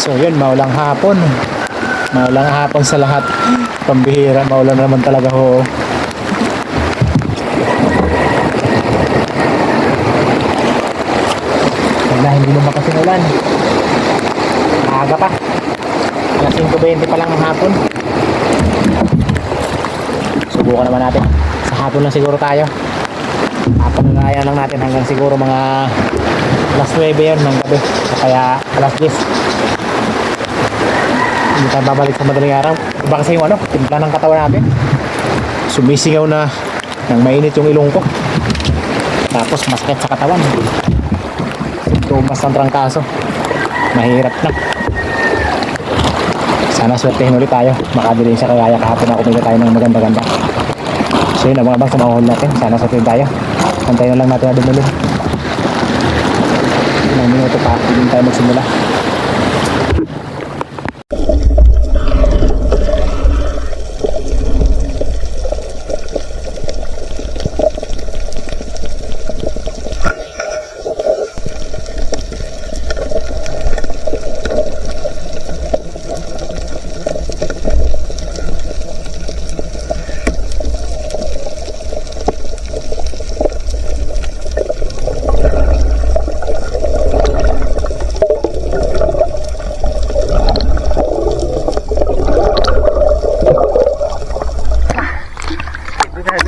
So yun, maulang hapon. Maulang hapon sa lahat. Pambihira, maulan naman talaga ho. Wala, hindi naman kasi ulan. Maaga pa. Alas 5:20 pa lang ng hapon. Subukan naman natin. Sa hapon lang siguro tayo. Papananayan lang natin hanggang siguro mga alas 9 yun ng gabi. O kaya alas 10. Hindi tayo babalik sa madaling araw. Iba kasi yung timpla ng katawan natin. Sumisingaw na nang mainit yung ilong ko. Tapos masakit sa katawan. Tumas ng trangkaso. Mahirap na. Sana swertehin ulit tayo. Makadiling sa kagaya kahapon na kumita tayo ng maganda-ganda. So yun, mga bang sa mahal natin. Sana swertehin tayo. Antayin na lang natin na dumulong. Ilang minuto pa. Hindi tayo magsimula.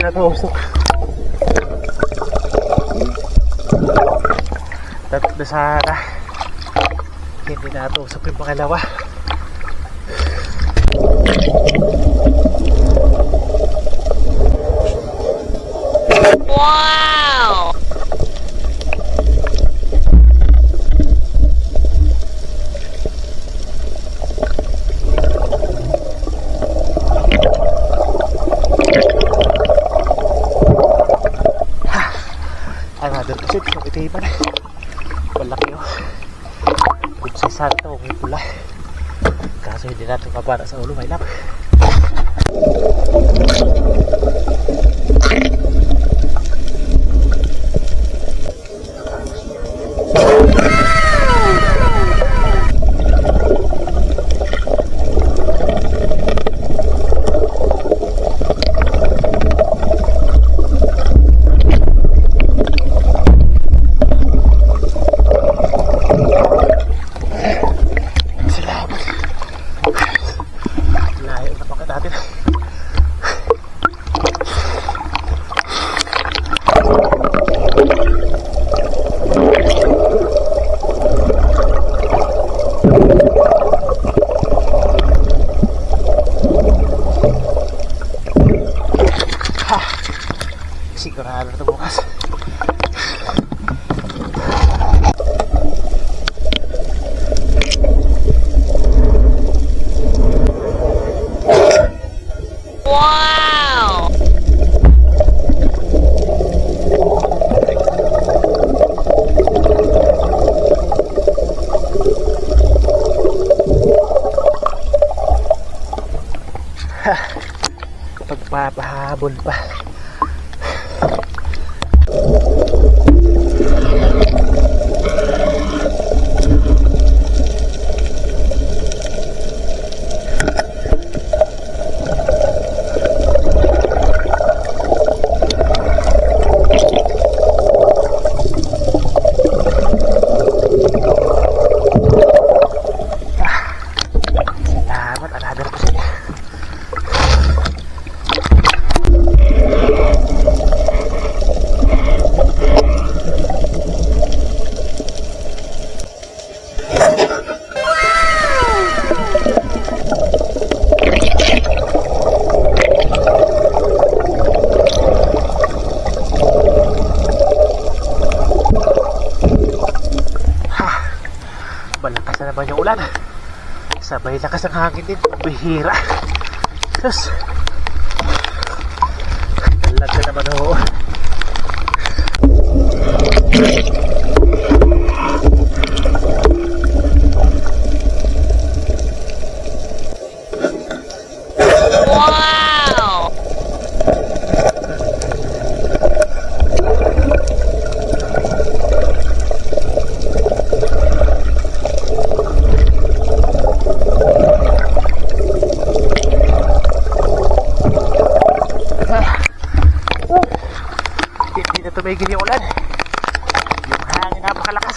Natusok. Tatlo sana. Hindi natusok yung pangalawa. Wow! Another pusit, yung itipan. Malaki yun. Kung si Santa o may pula. Kaso hindi natin mabara sa ulo, may lap. Sigurado na ito bukas. Wow! Pagpapahabol pa. Salamat, another pusit. Malakas na naman yung ulan. Sabay lakas ang hangin din. Bihira. Sus. Talaga naman ho. Wow! Hindi na tumigil yung ulan. Yung hangin napakalakas.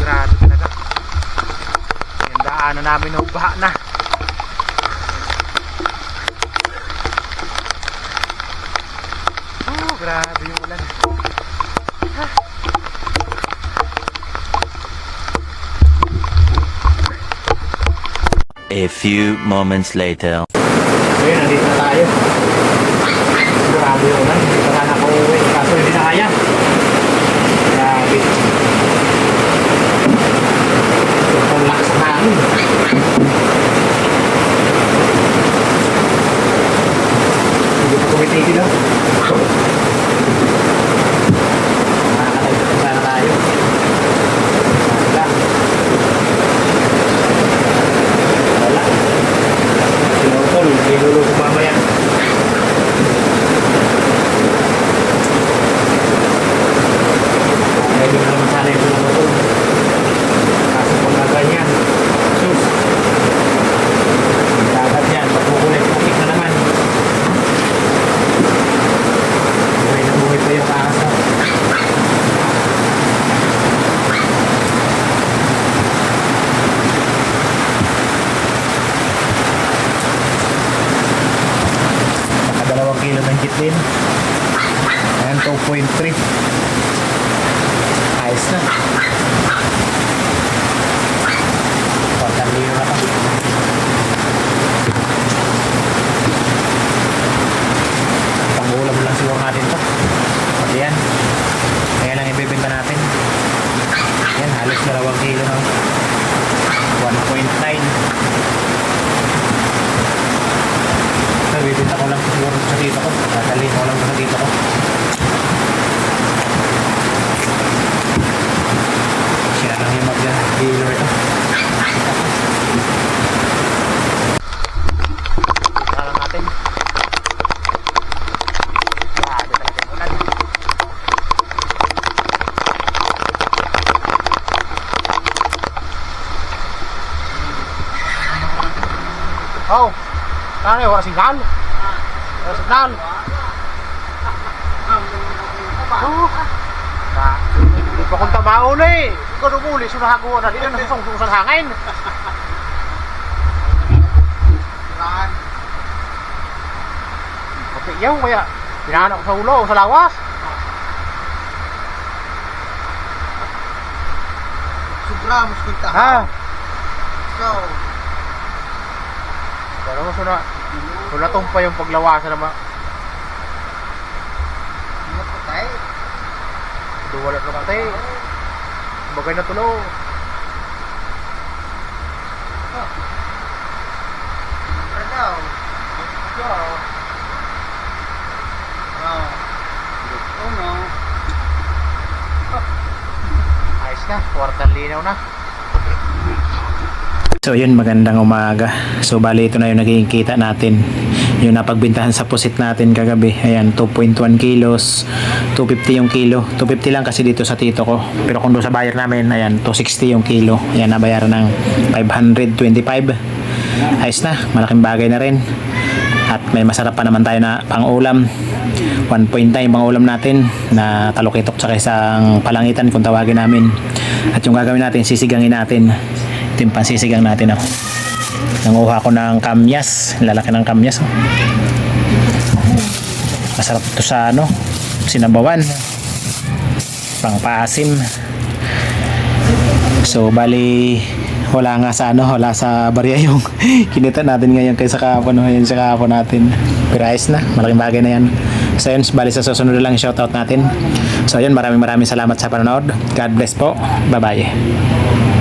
Grabe talaga. Yung daanan namin ubaha na. Oh, grabe yung ulan. A few moments later. So yun, nandito na tayo. Grabe yung ulan. Hindi pa na nakauwi. Kaso hindi na kaya. Grabe. Ang lakas ng hangin. Hindi pa kumitigil lang. Makakatayo sana tayo. Wala. Wala. Sinutol. Sinulo ko mamaya. Pwede na naman sana yung sinutol. Kaso kung na ganyan, sus, dapat yan, pagkukulit-kulit na naman. Buhay na buhay pa yung aso. Naka 2 kilo ng gitlin. Ayan, 2.3. Ayos na. Pagkaliyo na pa. Pangulam lang siguro natin to. Pati yan. Kaya lang ibibenta natin. Yan, halos 2 kilo na. 1.9. So, bibenta ko lang siguro sa dito ko. Tatalihin ko lang sa dito ko. Siya lang yung mag-dealer ito. Ito lang natin. Grabe talaga yung ulan. Oh, ano yun? Wala signal? Wala signal? Oh. Hindi pa kong tamao na eh. Ikaw lumuli, sunahaguan na. Di na nasusong sa hangin. Pati yaw, kaya pinahanap ko sa ulo o sa lawas. Sobra, mas kita. Ha? So, Pero mo sunatong pa yung paglawasan naman. hindi po tayo. Duwala na kate. Bagay na tulo. Sobra daw. So, oh no. Ayos na. na. Kwartang linaw na. So yun, magandang umaga. So bali ito na yung naging kita natin. Yung napagbintahan sa pusit natin kagabi. Ayan, 2.1 kilos. 250 yung kilo. 250 lang kasi dito sa tito ko. Pero kung doon sa buyer namin, ayan, 260 yung kilo. Ayan, nabayaran ng 525. Ayos na, malaking bagay na rin. At may masarap pa naman tayo na pang-ulam. 1.9 pang-ulam natin na talukitok tsaka isang palangitan kung tawagin namin. At yung gagawin natin, sisigangin natin. Ito yung pansisigang natin. Nanguha ko ng kamyas. Lalaki ng kamyas. Masarap to sa sinabawan. Pang paasim. So bali wala nga sa wala sa barya yung kinita natin ngayon kaysa kahapon. Ngayon sa kahapon natin. Pero ayos na. Malaking bagay na yan. So yun, bali sa susunod lang shoutout natin. So yun, maraming salamat sa panonood. God bless po. Bye bye.